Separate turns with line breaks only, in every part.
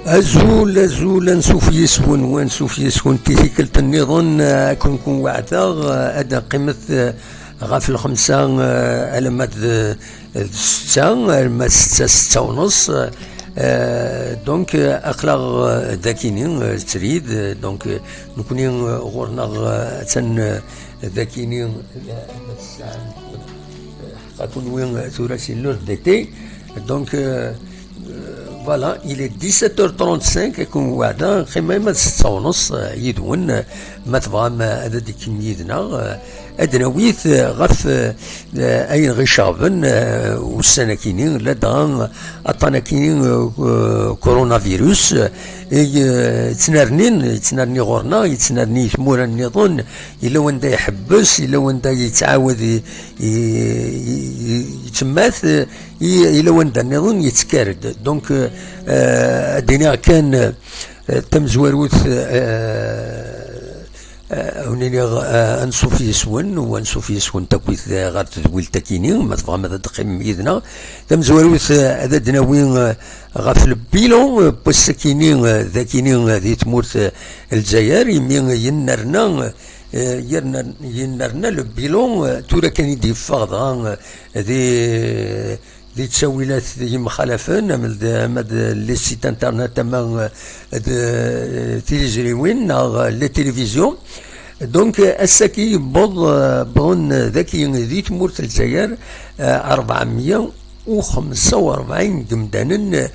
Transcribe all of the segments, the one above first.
أزول نسوف يسون ونسوف يسون تيكل النظام كون وعدا أدا قيمة غاف الخمسة ألمات ستة ألمات ستة ونص دونك أخلاق ذاكيني تريد دونك نكوني غورنا تن ذاكيني قاكون وين ثوراسي اللور ديتي دونك فوالا إلى 17h35 يكون وعدا قيمة ما 6:30 يدون ما تبغى ما هذا ديك يدنا أدناويث غف أين غشابن والسنة كينين لدغان أطانا كينين كورونا فيروس يتنرني غورنا يتنرني ثمورا النظام إلا وين دا يحبس إلا وين دا يتعاود يتماث إلا وين دا النظام يتكارد دونك الدنيا كان تم زواروث هنالي انسوف يسون وانسوف يسون تكويث غير تدويل تاكيني ما تبغى ما تقيم يدنا تم زواروث هذا دناوين غاف البيلون بوسكيني ذاكيني ذي تمورت الجزائر يمين ينرنا البيلون تورا كان يدي فاض ذي تسويلات ذي مخالفين مد لي سيت انترنت تما تيليزريوين لي تلفزيون دونك الساكي بون ذاكي ذي تمورت الجزائر 445 دمدانا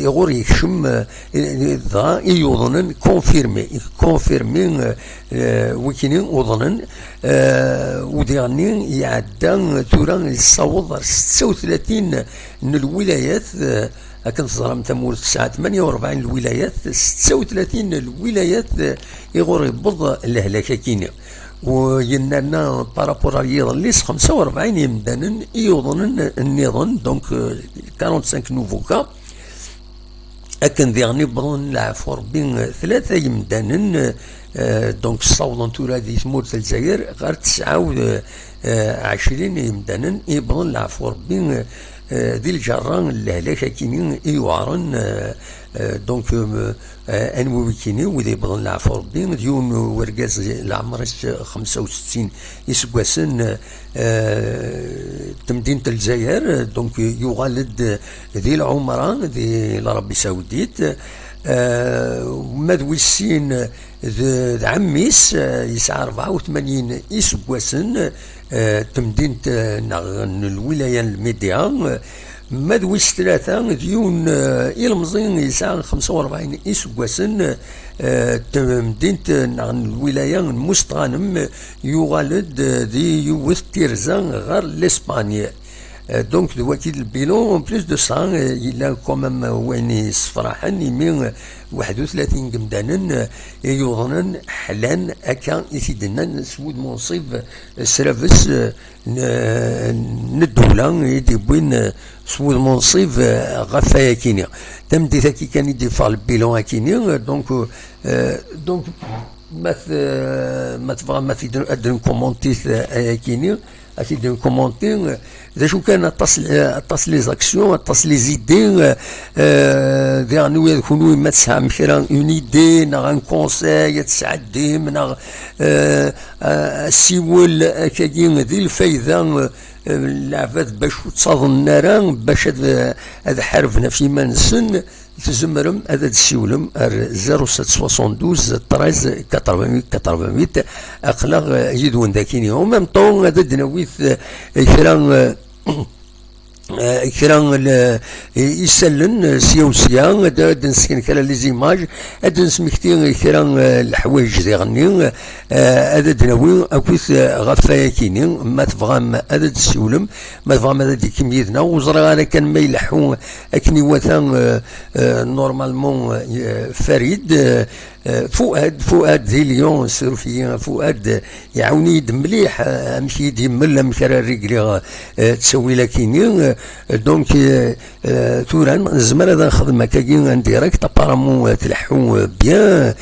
يغور يكشم ذا يوضنن كونفيرمي وكينين وضنن وديغني يعدى تورا يصوض 36 من الولايات لكن تظلم تمور 48 الولايات 36 الولايات يغور يبض الهلاكه كينيا ويننا بارابور يضليس 45 يمدانا يوضنن النظام دونك 45 نوفو كا أكن ذيغني بضن العفور بين 3 يمدانا دونك صوضن تورا دي تمورت الجزائر غير 29 يمدانا يبضن العفور بين ذي الجران الهلاكه كينين يوعرن دونك انوي كيني وذي بضن العفور بين ديون ورقاز العمر 65 يسقاسن تمدينة الجزائر دونك يغالد ذي العمرة ذي العربية السعودية مذوي السين ذي عميس يسعى 84 يسقاسن تمدينة الولاية الميديا مدويس 3 ديون إلمزين يسعى 45 يسقاسن تمدينة الولاية المستغانم يغالد ذي يوث تيرزان غير لإسبانيا دونك دلوقتي البيلون بلوس دو سان إلا كومام وين يصفراحن يمين 31 قمدانا يوضنن حلان أكا يثيدنا سود منصب سرافس ندولا يديبوين سود منصب غفايا كينيا تم دي ذاكي كان يدفع البيلون كينيا دونك ما تبغى ما في ادن كومونتيث كينيا اكيد كومونتي ذا شو كان اتصل لي زاكسيون اتصل لي زيدي ذا نو يكونوا ما تسهم كرا اون ايدي نا ان كونساي تسعدي من السيول كاين ذي الفايده العباد باش تصاد النار باش هذا حرفنا في منسن تزمرم هذا تسيولم 0772 13 88 اخلاق يدون ذاكيني او ميم طون هذا دناويث كران يسلن سيوسيا هذا نسكن كلا لي زيماج هذا نسمكتي كران الحوايج ذي غني هذا دناوي اكويث غفايا كيني ما تبغى هذا تسولم ما تبغى هذا ديك كميتنا وزرا انا كان ما يلحو اكني وثان نورمالمون فريد فؤاد ذي اليوم سروفيا فؤاد يعاوني يد مليح امشي يدي ملا مكرا رجلي تسوي لكيني دونك تورا نزمر هذا نخدم هكاكي انديريكت ابارامون تلحو بيان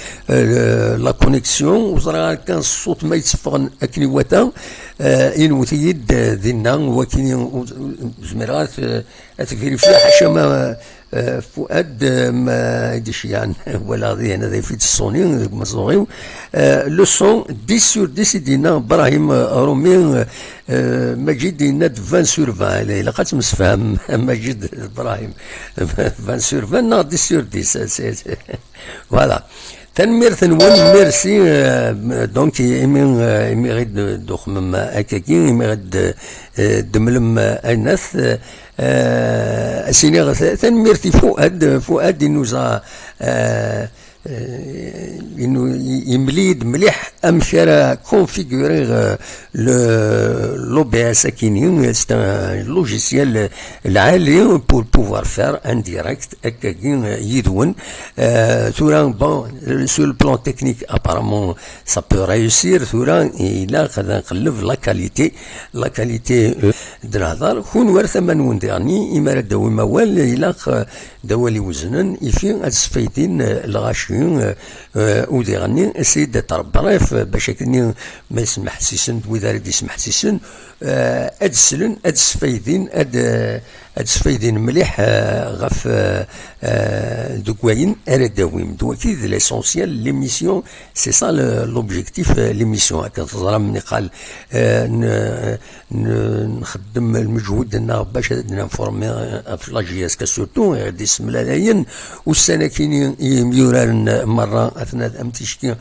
لا كونيكسيون وزرا كان الصوت ما يتصفغ اكني وتا انوث يد ذينا وكيني زمرات تفيريفي حاشا ما فؤاد ما يديش يعني ولا غادي هنا ذي في الصوني مصوريو لو سون 10 sur 10 دينا ابراهيم رومي مجيد دينا 20 sur 20 الا قد مسفهم مجيد ابراهيم 20 sur 20 non 10 sur 10 فوالا تنمير ثنون ميرسي دونك إمي غيد دخمم أكاكي إمي غيد دملم أناث أسيني تنمير فؤاد إنو انه يمليد مليح امشرا كونفيغوري لو بي اس كيني سي ان لوجيسيال العالي بور بوفوار فار ان ديريكت هكاكين يدون ثورا بون سو البلان تكنيك ابارامون سا بو ريوسير ثورا الى غادا نقلب لا كاليتي د الهضر كون ورث منون ديرني اما داوي موال الى دوالي وزنن يفي اسفيدين الغاشي وديغني سيد تربريف باش كني ما يسمح سيسن وإذا رد يسمح سيسن اد سلن اد سفيدين اد سفيدين مليح غف دوكواين ارداويم دوكي ليسونسيال ليميسيون سي سا لوبجيكتيف ليميسيون هكا تزرى مني قال نخدم المجهود ديالنا باش نفورمي في لاجياس كسورتو غادي يسمى لاين والسنه كاين يوران مره اثناء امتشكي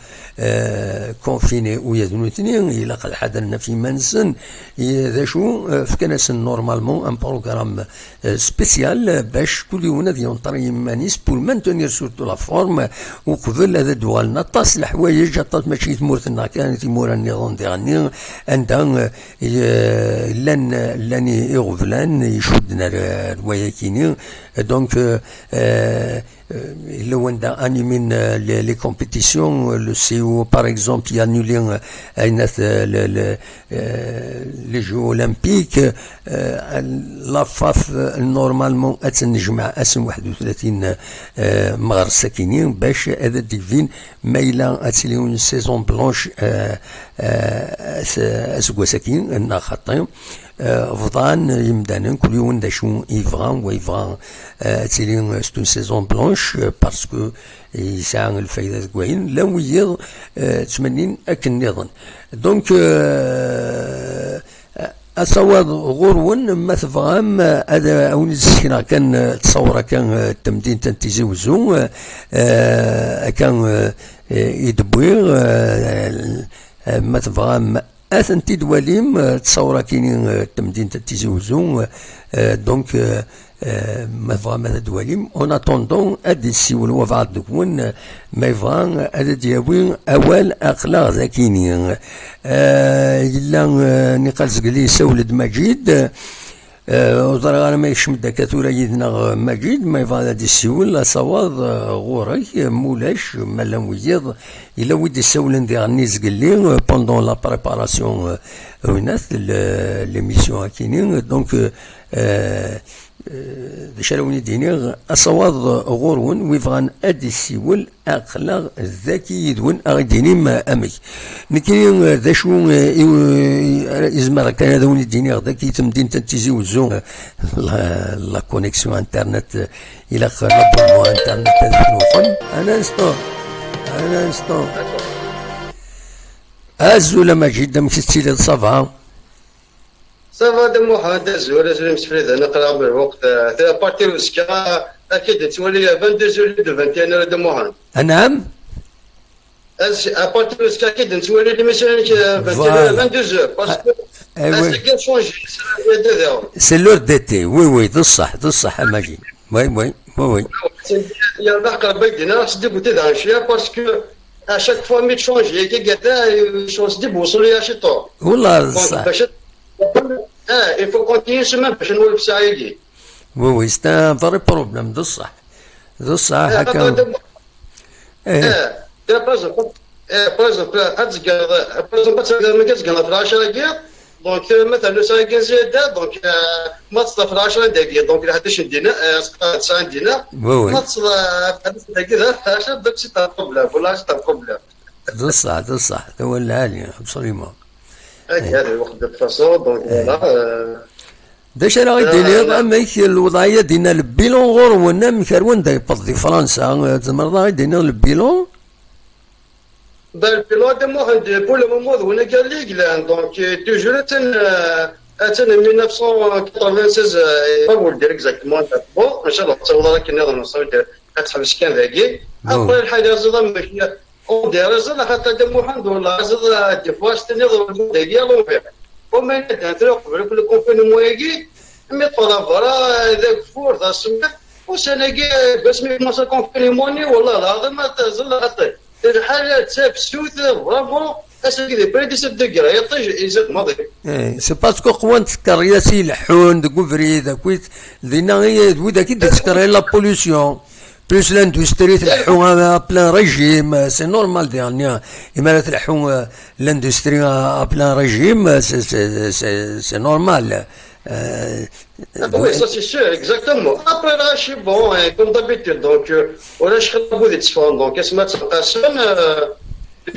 كونفيني ويا ذنوتني الى قد حضرنا في منسن ذا شو فكناس نورمالمون ان بروغرام سبيسيال باش كل يوم هذا ينطري مانيس بور مانتونير سورتو لا فورم وقبل هذا دوالنا طاس الحوايج طاس ماشي تمورتنا كانت تمور النظام ديالنا عندها لاني يغفلان يشدنا روايه كيني دونك لو عندها انيمين لي كومبيتيسيون لو سي او باغ اكزومبل يانولي لي جو اولمبيك لا فاف نورمالمون اتنجمع اسم 31 مغر ساكنين باش هذا ديفين مايلا اتليون سيزون بلونش اسكوا ساكين خاطين فضان يمدانا كل يوم دا شو يفغان ويفغان تيلي ستون سيزون بلونش باسكو يسعى الفايدة كوين لا ويض 80 اكن نظن دونك أصوات غورون ما تفهم هذا أون السكينة كان تصور كان التمدين تنتيزي وزون كان يدبوي ما تفهم أثنتي دواليم تصور كاينين التمدين تنتيزي وزون دونك ما فهم هذا دواليم اون اتوندون ادي السيول وفعل دكون ما يفهم هذا دياوين اول اخلاق ذاكينين الا نقال زقلي سولد مجيد وضرغانا ما يشمد كثورة يدنا مجيد ما يفعل هذا السيول لا صواد غوري مولاش مالا ويض إلا ودي السولن دي غني زقلي بوندون لا بريباراسيون وناث ليميسيون هاكينين دونك شراوني دينيغ أصوات غورون ويفغان أدي السيول أخلاق ذكي يدون أغديني ما أمي نكين ذا شو إزمار كان هذا وني دينيغ ذكي تمدين تنتيزي وزون لا كونيكسيون انترنت إلى لابونمون انترنت تدخلوخن أنا انستون أزول ما جدا مكستيل صفا
صافا د محمد الزهور اسلم سفريد انا قراب الوقت تاع بارتي وسكا اكيد تولي 22 جولي دو 21 د محمد
نعم
بارتي وسكا اكيد تولي لي مثلا 22 باسكو اسكي شونجي
سي لور ديتي وي ذو الصح ماجي وي
يا بحق بيدنا سدي بوتي دان شويه باسكو اشاك فوا مي تشونجي كي قاتا شونس دي بوصل يا شي طور
والله صح
il faut continuer semaine باش نولف سعيدي
وي سي ان فري بروبليم ذو الصح هكا
بارزومبل بارزومبل ما كتلقى في 10 دقائق دونك مثلا سايكين زياده دونك ما تصل في 10 دقائق دونك 11 دينار 9 دينار ما تصل في 11 دقيقه 10 دونك سي ان بروبليم ولا سي ان بروبليم
ذو الصح هو العالي ابسوليمون
هذا الوقت دو فاسون دونك فوالا
داش راه يدير اماك الوضعيه ديالنا البيلون غور ونا مكروان دا يبض في فرنسا تزمر راه يدير البيلون
البيلون دي موند بور لو مومون وانا قال لي قلان دونك توجور اتن 1996 بقول دير اكزاكتومون بون ان شاء الله تصور لك نظام نصوي كتحبس كان ذاكي ابري الحاجه زاد ماشي اون دير زاد حتى دم محمد والله زاد دي فواش تنظر ديالو وما ندير قبل كل مويكي مي طلبرا ذاك فور ذا السمك وسناكي باش مي كومونسا كونفينيموني والله العظيم ما تزل غطي الحاجه تساب سوت فرافون اسكي دي بريدي سد دقرا يطيج يزيد ماضي
سي باسكو قوان تسكر ياسي الحون داك فري داك دينا هي ذاك تسكر لا بوليسيون بلوس لاندستري تلحون بلان ريجيم سي نورمال ديالنا اما تلحون لاندستري بلان ريجيم سي نورمال
Oui, ça c'est sûr, exactement. Après là, je suis bon, comme d'habitude, donc, on a cherché beaucoup de différents, donc, est-ce que personne,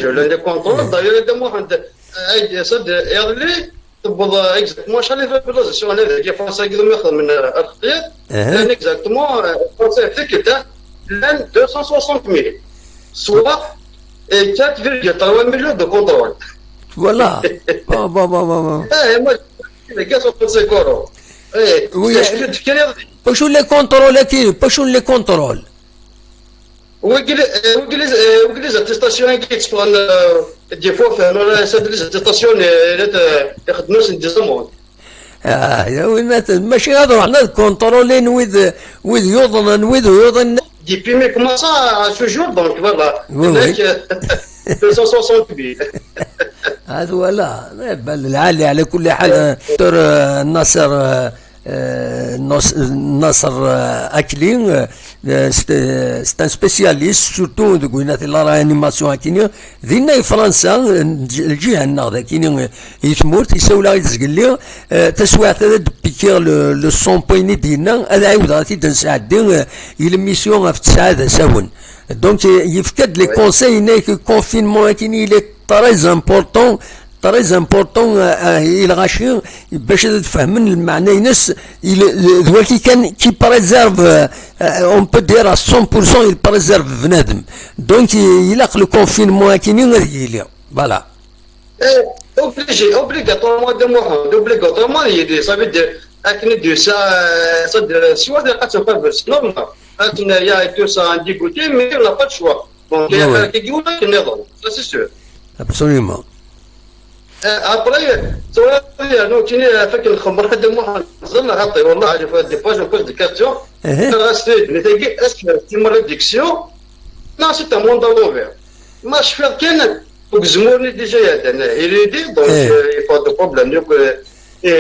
je l'ai des contrôles, d'ailleurs, de moi, ça de Erli, exactement, je suis allé faire la position, on est qui font 5 km من الخطيط, exactement, français, c'est que l'an 260 000, soit 4,3 millions de contrôles.
Voilà. Bon.
Moi, les gars sont tous corps.
Oui. Pas les contrôles qui, pas les contrôles.
وقلي اتستاسيون كي تسبغ دي فوا فهمنا ساد لي اتستاسيون يخدموا سن ديزامون
يا وين ماشي هذا حنا كونترولين وذ يوضن
دي بي كومونسا سو جور دونك فوالا 260 000
هذا ولا العالي على كل حال دكتور ناصر اكلين c'est un spécialiste surtout de la réanimation كينيا ذينا فرنسا الجهه النهضه كينيا يتمورت يساولا يتزقل لي تسويعت هذا بيكير لو سون بويني ديالنا هذا عاود غادي تنساعد ليميسيون في 9 ساون دونك يفكد لي كونساي هناك كونفينمون كيني لي تريز امبورطون très important il غاشي باش تفهمن المعنى ينس ذوالكي كان كي بريزيرف اون بو دير 100% il بريزيرف بنادم دونك يلاق لو كونفينمون كاينين غادي يلي فوالا
obligatoirement de moi obligatoirement il ça veut dire اكن دي ça soit de قد سوبر نورمال اكن يا تو سا ديغوتي مي لا با شوا دونك يا كي يقول لك النظام ça c'est sûr
absolument
après نو كيني فكر الخمر خدم واحد ظل عطي والله عارف دي باج بوز دي كاستيون راسيت نتيجي اسك تيمر ديكسيون لا سي تا موند اوفر ما شفت كان وكزمورني ديجا يدنا يريدي دونك يفو دو بروبليم يوك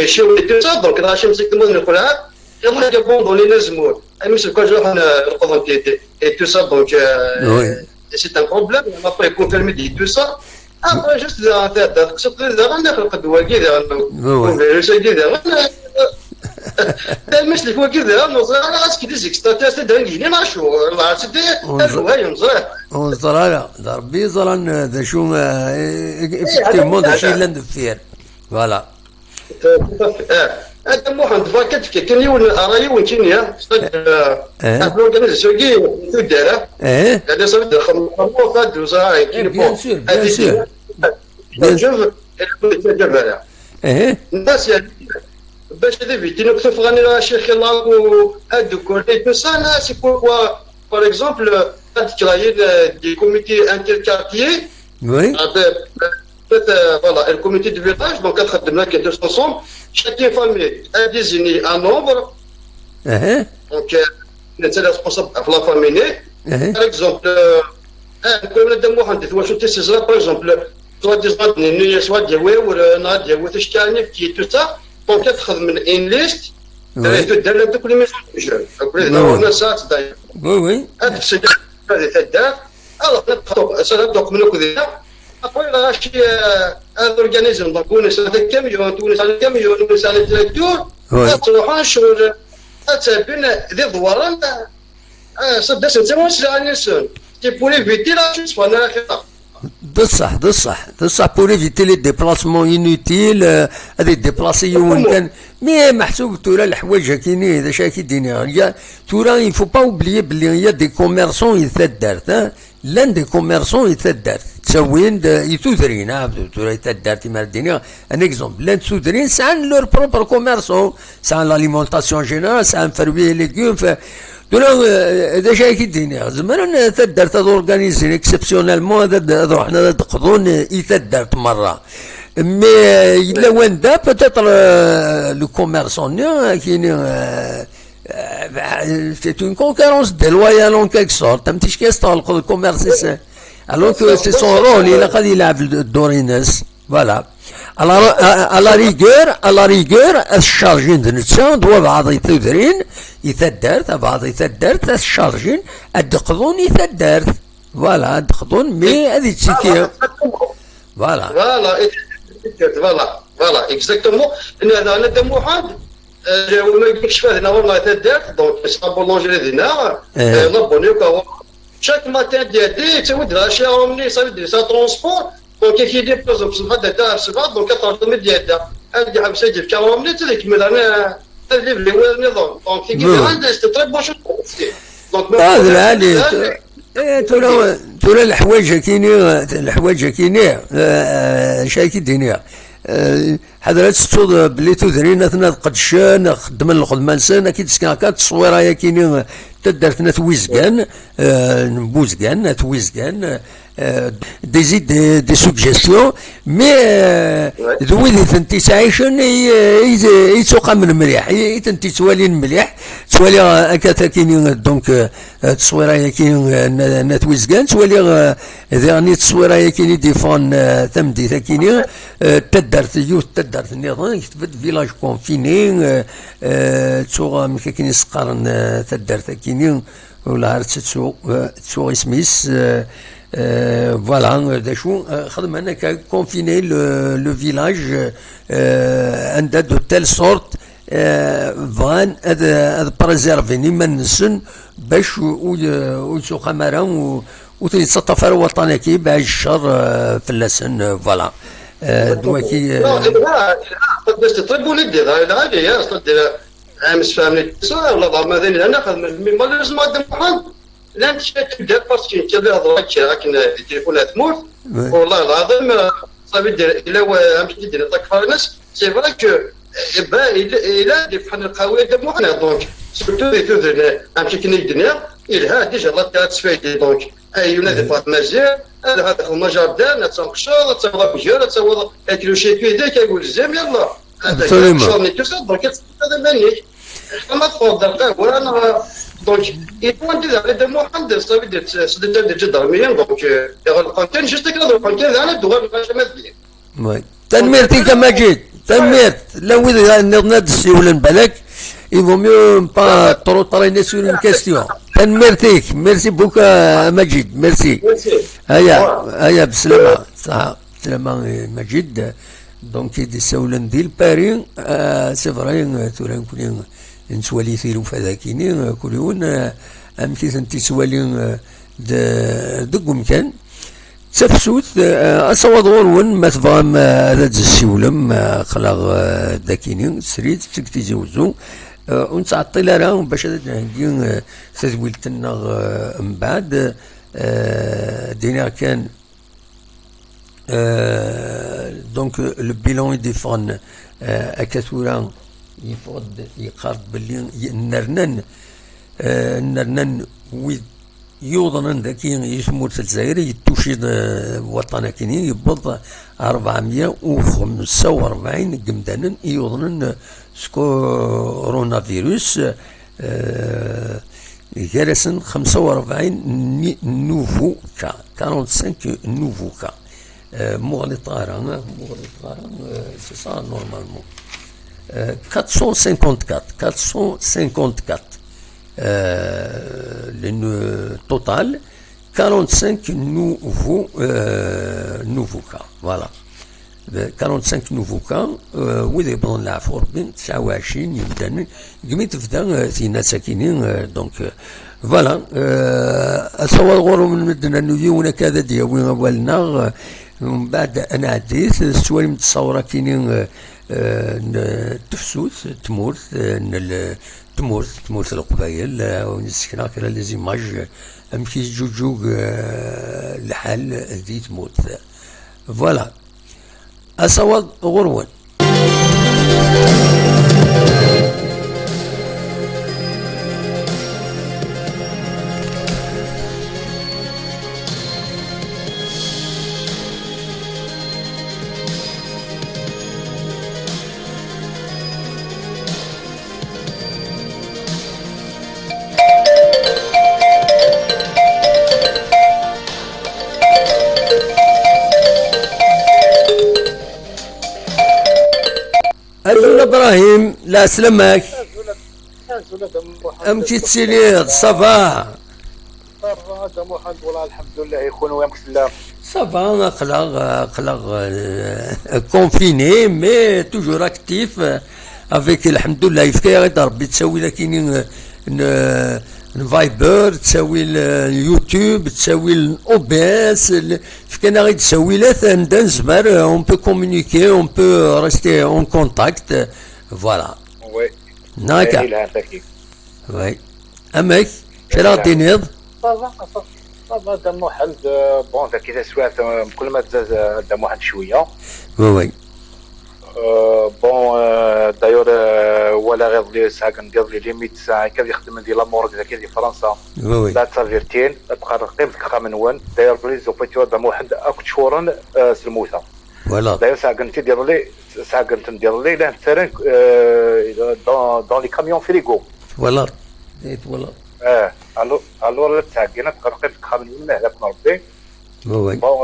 شو دي سا دونك راش نمسك من القرعه يلا جابون دوني نزمور مش كل جوح القضيه اي تو سا دونك سي ان بروبليم ما با يكونفيرمي دي تو سا après juste قصدت دابا خلق دواكي دابا شي كذا مش اللي هو كذا انا راسك ديزيك ستاتيس دانجيني ناشو راسدي هاي مزرعه
وزرا ضربي زران ذا شو افتيمون ذا شي لاند فير فوالا هذا
محمد فاكت كان يون رايون كينيا الاورغانيزاسيون كي تدار هذا صافي خمو فاد وزرا كي
بيان سور
بيان سور الناس يعني باش ديفيتي نكتب غني راه شيخ لاكو هادو كورتي تو سا ناس بوركوا باغ اكزومبل هاد كرايين دي كوميتي انتركارتيي
وي
voilà le comité de village donc خدم لك tous ensemble chaque famille a désigné un nombre donc c'est le responsable de la famille par exemple كل دم واحد واش تسيزرا par exemple soit disant ني soit ديوي ولا نا ديوي تشكاني كي تو سا دونك تاخذ من ان ليست تدير لك كل ميساج كل ساعات داير
وي
هذاك الشيء هذه تدار alors سنبدا من كذا أقول راشي الأورجانيزم دونك سنة كاميون تونس على كاميون سنة تراكتور تروحون الشغل تابين ذي ضوارا صدق سنتين واش على النسون تي بولي فيتي لا تشوف انا
de ça pour éviter les déplacements inutiles هذه déplacer وين كان مي محسوب تورا الحوايج كاينين هذا شاكي دينيا تورا il faut pas oublier بلي يا دي كوميرسون يتدارت l'un des commerçants يتدارت تسوين يتودرين تورا يتدارت مال الدنيا ان اكزومبل لان تودرين سان لور بروبر كوميرسون سان لاليمونطاسيون جينيرال سان فروي ليغوم دولا هذا شاي كي دينيا زمان تدارت اورغانيزي اكسبسيونيلمون هذا روحنا نقضون يتدارت مره مي الا وين دا بوتيتر لو كوميرسون كاين c'est une concurrence déloyale en quelque sorte متيش كيستغلق الكوميرس alors que c'est son rôle il قد يلعب الدور الناس voilà à la rigueur الشارجين نتسا دوا بعض يتدرين يتدارت بعض يتدارت الشارجين الدقضون يتدارت voilà الدقضون مي هذه تسيكي voilà
فوالا اكزاكتومون انا دم واحد وما يقولش فيه والله تدارت دونك سا بولونجري دينا نبوني كو شاك ماتين ديالي تاود الاشياء مني صافي سا ترونسبور دونك كي دي بوزو في الغدا تاع السبعه دونك 4 ديال هادي حاب سيدي في 40 مينيت هذيك مثلا هذا اللي هو النظام دونك كي كيدير سي تري بون شو دونك
هذا اللي ترى الحوايج كاينين شاي كي دينيا حضرات ستوض بلي تودرين اثنا قدشان خدم الخدمه نسان اكيد سكان كانت تصويره يا كاينين تدرتنا تويزكان نبوزكان تويزكان دي سوجيستيون مي ذوي اللي تنتي تعيشن يتوقع من مليح تنتي توالين مليح توالي هكا كاينين دونك تصويره يا كاينين نتويزكان توالي ذاني تصويره يا كاينين دي فون ثمدي كاينين تدرت النظام يكتبت فيلاج كونفيني تسوغ ملي كاينين سقارن تدرت كاينين ولا عرفت تسوغ سميس فوالا دا شو خدم انا كونفيني لو فيلاج عندها دو تيل سورت فان هذا بريزيرفيني من السن باش ويسوق مرا وتيتصطفر وطنكي باش الشر في اللسن فوالا دواكي
باش تطيب ولدي هذه يا صدق امس فهمني ولا ضرب مثلا انا خدم ما لازم نقدم حد لا انت تبدا باسكو انت اللي هضرك لكن التليفونات تموت والله العظيم صافي دير الا امشي دير طاك فارنس سي فري كو الا دي بحال القهوه دابا حنا دونك سورتو يتوذر امشي كني الدنيا الها ديجا الله تسفايدي دونك اي ولاد فاطمه زير هذا المجار دار نتنقشوا نتصور بجير نتصور كيلو شيكي ديك يقول الزام يلا هذا شغلني توصل دونك هذا مانيك ما تفضل القهوه انا دونك يكون دير هذا محمد صافي دير سدد الجدرميه دونك يغلق كان جست كذا كان على الدوار باش ما تبين
تنميرتي كما جيت تنميرت لو اذا نض السيولن بالك il vaut mieux pas trop traîner sur une question تنميرتيك ميرسي بوكا مجيد ميرسي هيا بسلامه صح سلامه مجيد دونك دي سولن ديال بارين سي فري توران كونين نسوالي ثيرو فذاكيني كل يوم امكي تنتي سوالي دقم كان تفسوت اصوات غورون ما تفهم هذا السيولم خلاغ داكيني سريت تكتي زوزو ونتعطي لها باش هادي تزويلتنا من بعد دينا كان دونك لو بيلون يديفون اكاتورا يفرض يقارب باللي النرنان يوضن ذاكي يسمو الجزائر يتوشي وطنا كيني يبض 445 قمدانا يوضن كورونا فيروس جالسا 45 نوفو كا 45 نوفو كا مغلطارا سي سا نورمالمون 454 le total 45 nouveaux cas voilà 45 نوفو كان وإذا يبغون العفو ربي 29 يبدا قميت تبدا تينا ساكنين دونك فوالا أصور غورو من مدنا نويونا كذا دياوين أولنا ومن بعد أنا عديت السوالي متصورة كاينين تفسوس تمورت القبايل ونسكنا كلا لي زيماج أمشي جوجوج الحال ذي تموت فوالا أصوات غروان. أزول إبراهيم لا سلمك أمشي تسيلي صافا
والله الحمد لله يكون وياك سلام
صافا قلق كونفيني مي توجور اكتيف افيك الحمد لله يفكا غير ربي تسوي لكن الفايبر تسوي اليوتيوب تسوي الاوبيس فكنا غير تسوي لا ثاندا نزمر اون بو كومونيكي اون بو ريستي اون كونتاكت فوالا
وي
ناكا وي امك شرا دينيض
صافا دم واحد بون كذا سوات كل ما تزاد دم واحد شويه
وي
بون دايور ولا غير لي ساكن قبل لي 100 ساعه كيف يخدم ديال لامورك ذاك ديال فرنسا
وي
لا تافيرتين تبقى قيمه خامنون داير بليز اوبيتور دم واحد اكو شهورا سلموثا
فوالا
داير ساكن تدير لي ساكن تدير لي لا ترين دون لي كاميون فريغو
فوالا فوالا
الو تاعنا تقرقيت خامنون هذاك ربي
وي
بون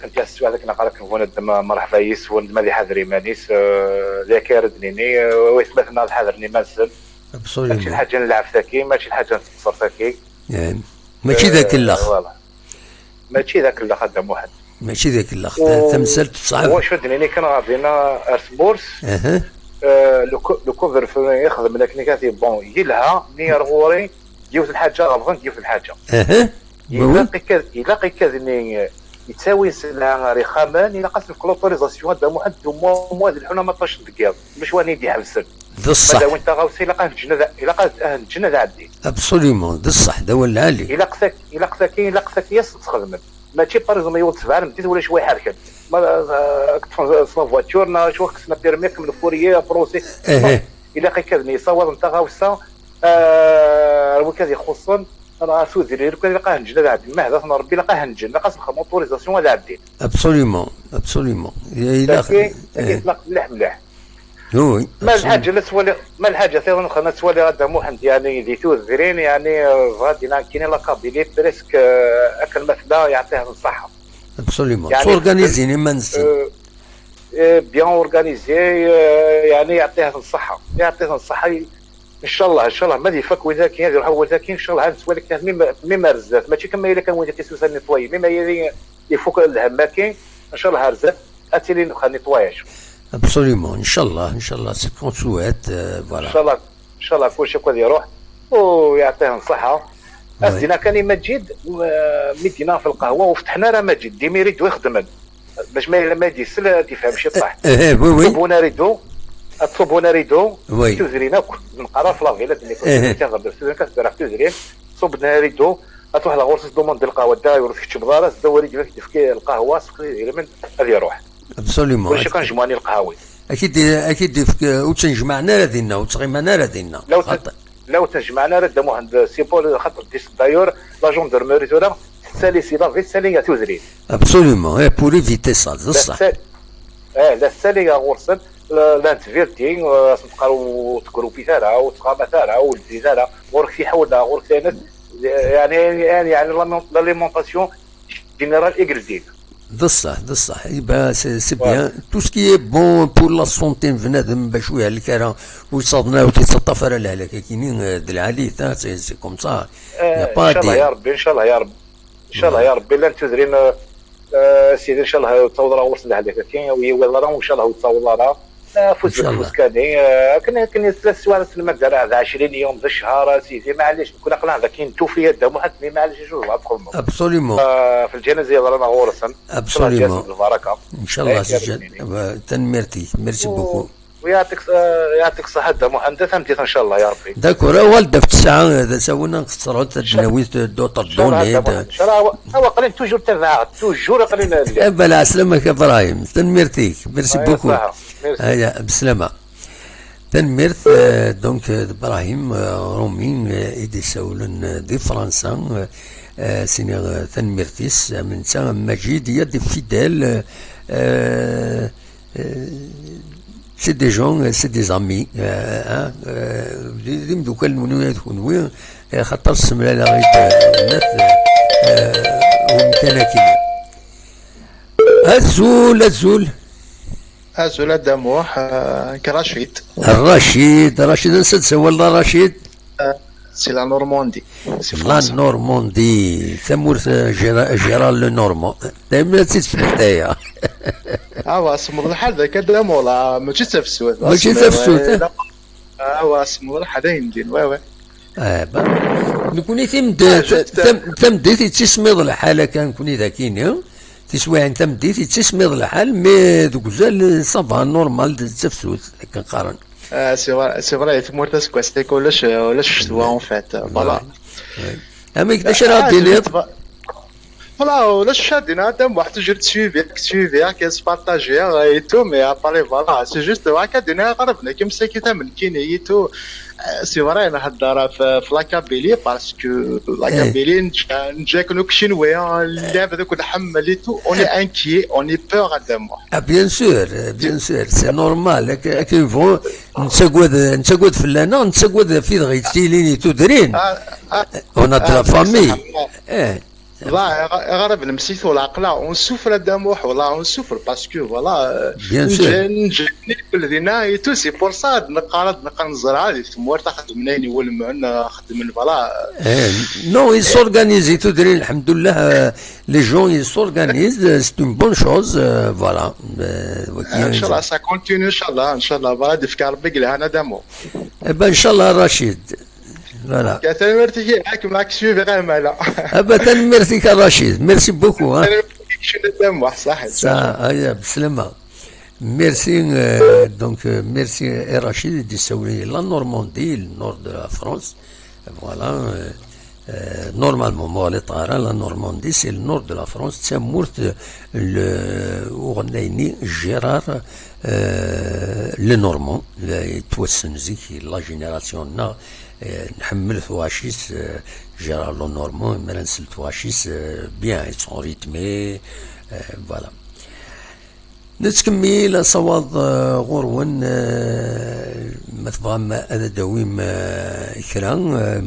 كنت السؤال هذاك نقرا كنفون مرحبا يسون مالي حاضري مانيس ذاك يردنيني ويثبتنا الحاضرني مازال ماشي الحاجه نلعب ثاكي ماشي الحاجه نتصر ثاكي
ماشي ذاك الاخ
ماشي ذاك الاخ خدام واحد
ماشي ذاك الاخ تمثلت صعب
واش ودنيني كان غادينا ارسبورس لو كوفر يخدم لكن كاتي بون يلها نير غوري ديوت الحاجه غلطان ديوت الحاجه يلاقي كذا يتساوي سلعه رخامان الى قاسم في لوطوريزاسيون هذا واحد مواد الحنا ما طاش دقيق باش واني يدي حبسن
بصح
هذا وانت غاوسي الى قاه الجنه عندي
ابسوليومون بصح دا ولا علي
الى قساك ياس تخدم ماشي باريزون يوض سبعه بديت ولا شويه حركه ما كنت في فواتورنا شو خصنا بيرميك من الفوريه بروسي الى كذني صور انت غاوسا وكذا خصوصا انا سوزي كان لقاه نجن عندي ما هذا ربي لقاه نجن لقى سمخ موتوريزاسيون هذا عندي
ابسوليومون الى
مليح
وي
ما الحاجه ثاني خلينا نسولي غدا محمد يعني اللي توزرين يعني غادي كاين لا كابيلي بريسك اكل مثلا يعطيه الصحه
ابسوليومون اورغانيزيني ما نسي
بيان اورغانيزي يعني يعطيه الصحه ان شاء الله ما دي فك وذاك هذا هو ذاك ان شاء الله نسوي لك مما رزات ماشي كما الا كان وين كيسوس نيطوي مما يفك الهم كاين ان شاء الله رزات اتيلي نخلي نيطواياج
ابسوليومون ان شاء الله سي كون سويت فوالا
ان شاء الله كل شيء يروح ويعطيه الصحه اسدينا كان مجيد مدينا في القهوه وفتحنا راه مجيد ديما يريد يخدم باش ما يجي سلا تفهم شي طاح اطلبونا ريدو توزرينا نقرا في لافيلا اللي كنت كنهضر في كتبرا في توزرين صوبنا ريدو تروح لغورس دوموند القهوه داير في كتبدار دوري كيف القهوه سقي من هذه يروح
ابسوليومون
واش كنجمعني القهاوي
اكيد وتنجمعنا لدينا وتغيمنا لدينا
لو تنجمعنا ردمو عند سيبول خاطر ديس دايور لا جوندرموري تولا سالي سي لا في سالي توزرين
ابسوليومون بور ايفيتي سا بصح
لا سالي غورسن لانتفيرتين تبقاو تكروبي تاعها وتقامه تاعها والدي تاعها غورك في حولها غورك ثاني يعني لاليمونطاسيون جينيرال ايغرزين
بصح يبقى سي بيان تو سكي بون بور لا سونتي بنادم باش يهلك راه ويصادنا وتيتطفى راه الهلاك كاينين العالي تاع سي كوم سا
ان شاء الله يا ربي ان شاء الله يا ربي لا تدرين سيدي ان شاء الله تصور راه وصل هذاك كاين وهي راه ان شاء الله تصور راه فوز بالفوز كان 3 سوايع المدة 20 يوم ذا الشهر سيدي معليش كنا قلنا هذا كاين توفيه دم واحد معليش جوج ادخل
ابسوليمون
في الجنازه رانا غورسا
ابسوليمون
البركه
ان شاء الله سجل تنمرتي ميرسي بوكو
يعطيك الصحة مهندس فهمتي ان شاء الله يا ربي
داكور والده في الساعه هذا سوينا نخسروا تدناويت دوطر دوني
ان شاء الله هو قليل توجور تبع توجور قليل
بلا سلامك ابراهيم تنمرتيك ميرسي بوكو هيا بسلامه تنمرت دونك ابراهيم رومين ايدي سولن دي فرنسا سيني تنمرتيس من سام مجيد يد فيديل سي دي جون سي دي زامي ديم دوكال منو تكون خاطر السمله لا غير الناس ومكانها كيما
أزول دموح كرشيد
رشيد نسد سوى الله رشيد
سي لا نورماندي
لا نورماندي ثمورت جيرال لو نورمون دائما تزيد في الحدايا
اسمو الحال ذاك دامولا ماشي تفسوت اسمو الحال يمدين وي
نكوني تمديتي تسميض الحالة كان كوني ذاكيني تسوي عن تمديتي تسميض الحال مي دوك زال صافا نورمال تفسوت كنقارن
سي فري تمورت سكواستيك ولاش شتوا اون فات فوالا
اما كيفاش راه دير
فوالا ولاش شادينا دام واحد تجر تسويفيها كيس بارطاجيها ايتو مي اباري فوالا سي جوست هكا دينا قربنا كيما ساكيتا من كاين ايتو سي فري نهضر في لاكابيلي باسكو لاكابيلي نجاك نوك شنويا اللعب هذاك نحمليتو اوني انكي اوني بور دامو
بيان سور سي نورمال كيفون نتسقود فلانا نتسقود في دغيتيليني تدرين اون دو لا فامي
غرب المسيث والعقل اون سوفر داموح والله اون سوفر باسكو فوالا نجاني كل دينا تو سي بور سا نقارض نزرع لي تمور تاخذ منين ولمن خدم فوالا
نو ils s'organisent تدري الحمد لله لي جون ils s'organisent c'est une bonne chose voilà
ان شاء الله سا كونتينيو ان شاء الله فوالا دفك ربي قال انا دامو
ان شاء الله رشيد فوالا
كتنمرتي معك سيفي غير مالا
ابا تنمرتيك رشيد ميرسي بوكو ها
شنو الدم صح
هيا بسلامه ميرسي دونك ميرسي رشيد دي سولي لا نورماندي النور دو لا فرانس فوالا نورمالمون مولي طارا لا نورماندي سي النور دو لا فرانس تسمورت وغنيني جيرار لو نورمون توسن زيك لا جينيراسيون نحمل ثواشيس جيرار لو نورمون مالا نسل ثواشيس بيان سون ريتمي فوالا نتكمل صواد غورون ما تبغى هذا دويم كرا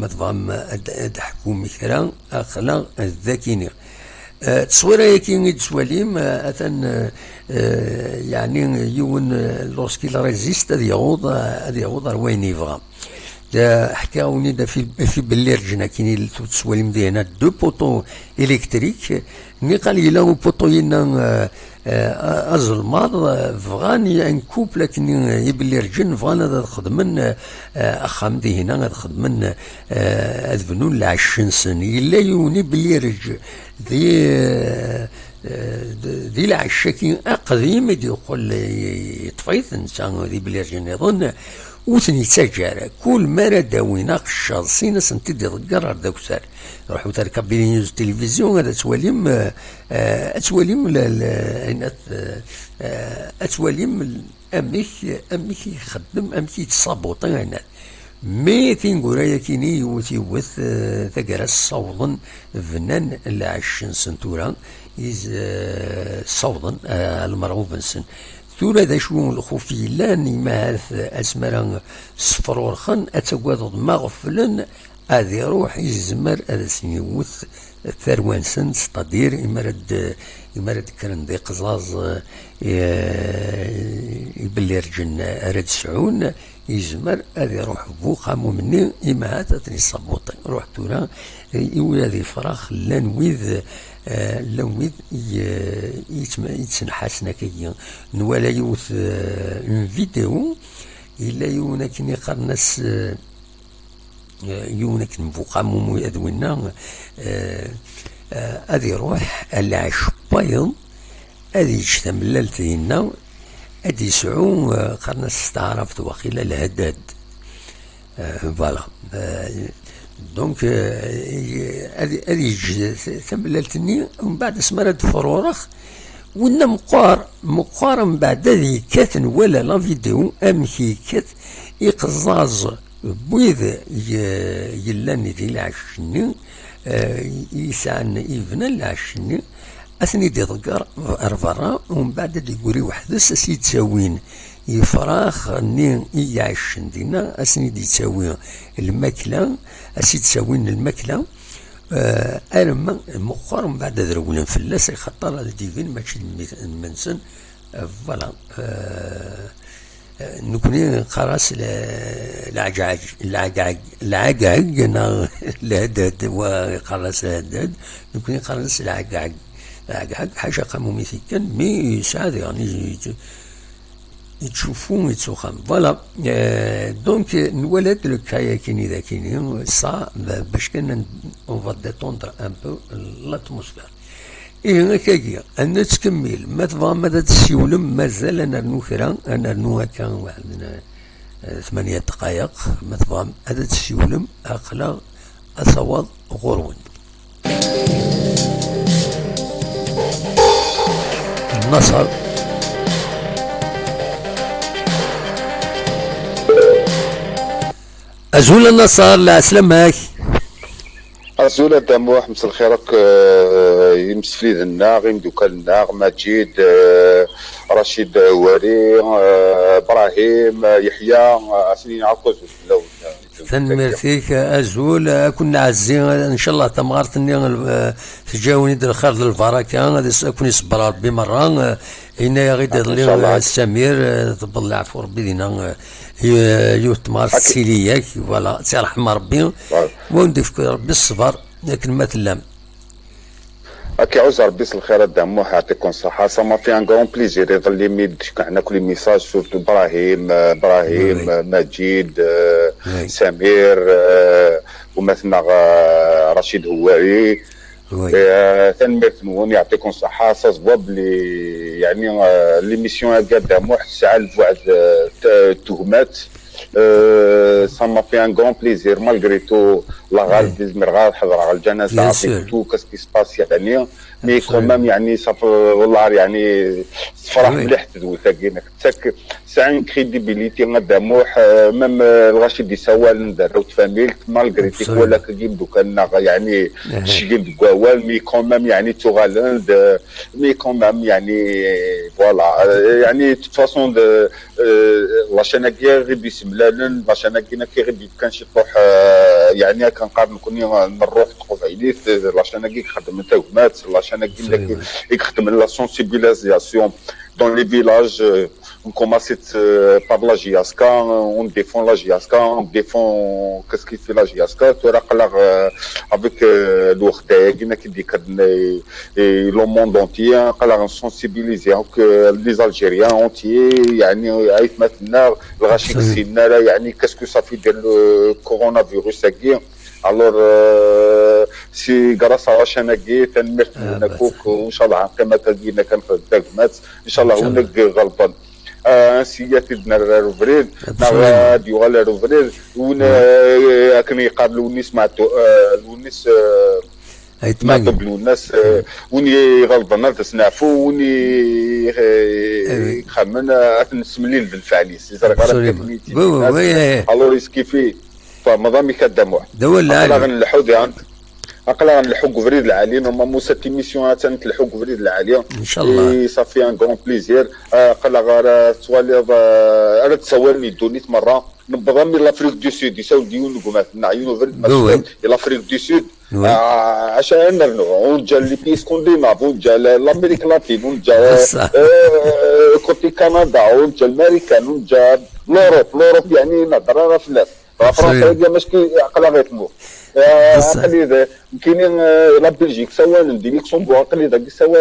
ما تبغى حكومي كرا اخلا الذاكيني تصويره يكين تسواليم اثن يعني يون لوسكيل ريزيست هذا يعوض وين يبغى حكاوني دا في بلي رجنا كاين تسواليم ديالنا دو بوطو الكتريك ني قال لي لا بوطو ينا ازلماض فغاني ان كوب لكن يبلي رجن فغانا هذا خدمن اخام دي هنا هذا خدمن اذبنون ل 20 سنه الا يوني بلي رج دي العشاكين قديم يقول يطفيت انسان دي بلي رجن يظن وثني تاجر كل مرة داوينا الشاصين سنتدي ضقر داك سار روحوا تركب بين نيوز تلفزيون هذا تواليم اتواليم اميك يخدم اميك يتصابوط هنا مي تنقول يا كيني يوث ثقراس صوضا فنان ل 20 سنتورا صوضا المرغوب سن ثورة ذا شو الخوفي لاني ما اسمرا صفرور خن اتقوض مغفلن هذه روح يزمر هذا سنيوث ثروان سن ستادير يمرد كان دي قزاز يبلي رجن رد سعون يزمر هذا يروح بوقامو مني إما هات تني صبوطي روح تورا يولادي فراخ لانويذ لانويذ يتنحاسنا كي نوالا يوث اون فيديو إلا يونك نقرنس يونك نبوقامو مو يدوينا هذا يروح العش بايض هذا يجتمع لالتينا هذا يسعو قرنس استعرفت وقيل الهداد فوالا دونك هذه تمللتني ومن بعد سمرت فرورخ ونا مقار من بعد هذه كاتن ولا لا فيديو امكي كات يقزاز بويذ يلاني دي العشني يسعن يبنى العشني اثني دي ضقر ارفرا ومن بعد دي يقولي وحدس اسي تساوين يفراخ نين يعيشن دينا اسني دي تساوي الماكله اسي تساوين الماكله ارما مؤخرا من بعد ذرولن فلاس خطر الديفين ماشي المنسن فوالا نكوني قراص العقعق الهداد وقراص الهداد نكوني قراص العقعق حاجه قاموا مثيكا مي سعاد يعني يتشوفون يتسوخم فوالا دونك نولد لو كايا كيني ذا كيني صا باش كنا اون فا ديتوندر ان بو لاتموسفير إيه هكاكيا أنا تكمل ما تبغى ماذا تسيولم مازال أنا نرنو كرا أنا نرنو هكا واحد 8 دقائق ما تبغى هذا تسيولم أخلا أصوات غرون النصر أزول النصر لا أسلمك
أزول الدموح مسا الخيرك يمسفليد الناغ يمدوك الناغ مجيد رشيد وري إبراهيم يحيى سنين عكوز
تنمرتيك أزول كنا عزين إن شاء الله تمغارتني تجاوني در الخير للبركة غادي أكون يصبر ربي مرة هنا غير يضلي السمير طب العفو ربي دينا يوتمار السيلياك فوالا تيرحم ربي وندفك ربي الصبر لكن ما تلام
اكي عاوز ربي الخير الدموح يعطيكم الصحة سما في ان كرون بليزير يظل يميد عندنا كل ميساج سورتو ابراهيم مجيد سمير ومثلنا رشيد هواري تنمير ثنون يعطيكم الصحة صواب لي يعني ليميسيون هكا دموح تسعى لواحد التهمات سما في ان كرون بليزير مالغري تو لا غالب لازم غير حضر على الجنازه عطيك تو كاسكي سباس يعني مي كومام يعني صافي والله يعني فرح مليح تدوي تاكينك تاك ساعين كريديبيليتي غداموح ميم الرشيد يسوال داروت فاميل مالغري تيك ولا كيجيب دوكا يعني شيجيب كوال مي كومام يعني توغالند مي كومام يعني فوالا يعني دو فاسون لاشاناكي غير بسم لالن لاشاناكي كي غير كان شي طوح يعني كنقارن كوني نروح تقف عينيت لاشاناكي خدم تاومات لاشاناكي يخدم لا سونسيبيليزاسيون dans les villages, on commence par la JSK, on défend la JSK, on défend qu'est-ce qui fait la JSK, tu vois, avec l'Ourdeg, qui dit que le monde entier, on sensibilise les Algériens entiers, يعني عارف مثلا الغاشي كسينا يعني qu'est-ce que ça fait le coronavirus هكي. Alors, si grâce à la chaîne qui est un mercredi, Inch'Allah, كما تلقينا كان في الدقمات، إن شاء الله هناك غلطان. سياتنا الروفريد، نغاديو على الروفريد، ونا كنا يقابلوا الناس مع الناس مع الناس وني غلطنا تسنعفو وني خمنا نسمليل بالفعليس. إذا غير alors كيفي فمضامي كدموع أقلا غنلحو أقلا غنلحو فريد العاليين وما موسى تيميسيون تنتلحو فريد العاليين
إن شاء الله
صافي ان كرون بليزير أقلا غير توالي راه تصورني دونيت مرة نبضامي لافريك دو سود يساو ديون نقوم نعيونو فريد مسؤول لافريك دو سود عشان نرنو ونجا لي بي سكونديناف ونجا لامريك لاتين ونجا كوتي كندا ونجا الامريكان ونجا لوروب يعني نهضر انا فلاس فرنسا هي ماشي عقلها غيتمو عقلي كاينين لا بلجيك سواء دي لوكسمبورغ عقلي داك سواء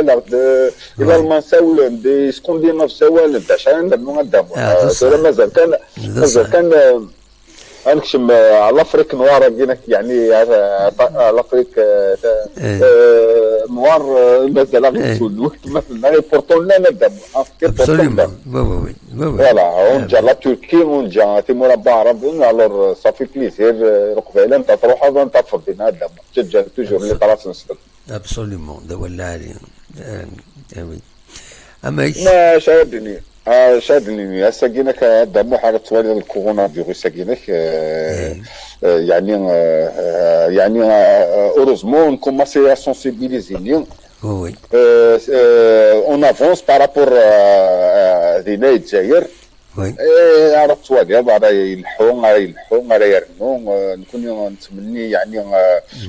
الى المان سواء دي سكونديناف سواء عشان نبنو غندامو مازال كان انكشم على الافريك نوار كينك يعني الافريك نوار مازال غير الوقت مثلا بورتون لا ندم فوالا اون جا لا تركي اون جا تيمور بعرب الور صافي بليزير رقبه انت تروح انت تفضي ندم تجا توجور لي طراس نصدق
ابسوليومون دا ولا علي وي اما
شادني هسه كينك دمو حاجه توالي الكورونا فيروس كينك يعني اوروزمون كوماسي ا سونسيبيليزي
وي
اون افونس بارابور دينا الجزائر
وي
عرفت توالي بعد يلحون يرنون نكون نتمني يعني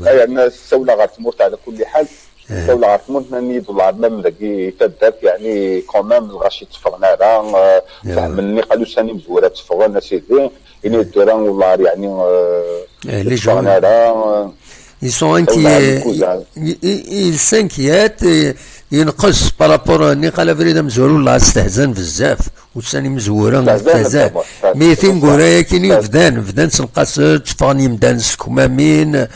الناس السوله غتموت على كل حال الدولة غتموت ناني دولار مام ذاكي تدات يعني كومام الغاشي تفغنا راه فهمني قالوا ساني مزوره تفغنا سيدي يعني الدولار والله يعني
les gens ils sont inquiets ils s'inquiètent ينقص بارابور نقال فريده مزورو الله استهزان بزاف وثاني مزوره استهزان ميتين كورايا كاينين فدان تنقص تفغني مدانس كمامين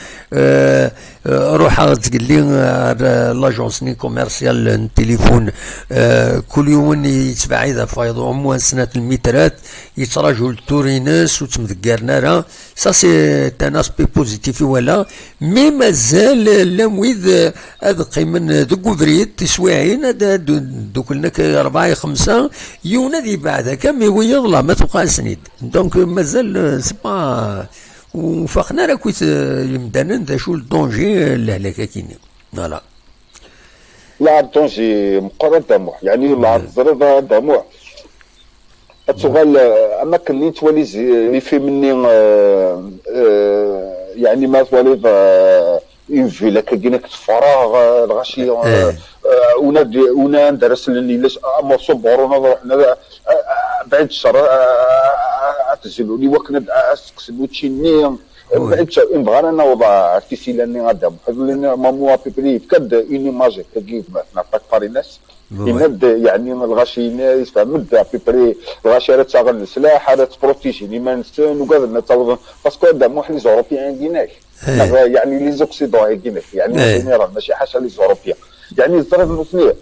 روح تقلي لاجونس ني كوميرسيال التليفون كل يوم يتبع اذا فايضوا اموال سنه المترات يتراجعوا للتورينس وتمذكرنا راه سا سي ان اسبي بوزيتيف ولا مي مازال لامويد هذا قيمن دوك فريد تسواعين هذا دوك لك 4 5 يونادي بعد كم ويضلع ما تبقى سنيد دونك مازال سي با وفاقنا راه كويت المدانن ذا شو الدونجي الهلاكه كاينين فوالا
لا الدونجي مقرر دموع يعني لا الزريضه دموع التغال اما كلين توالي اللي في مني يعني ما توالي ينفي لك كاينك فراغ الغاشي ونا درس لني لاش اما صبر ونروح بعد الشر تزلوا لي وكنا اسكسلو تشيني بعد نبغى انا وضع كيسي لاني غادا لان مامو بيبري كاد اوني ماجيك كيف نعطيك باريناس يمد يعني الغاشي يفهم مد بيبري الغاشي راه تاغل السلاح راه تبروتيجي ما نسان وكذا نتاوض باسكو هذا مو لي زوروبيان كيناك يعني لي زوكسيدون كيناك يعني ماشي حاجه لي زوروبيان يعني الظرف المثنيه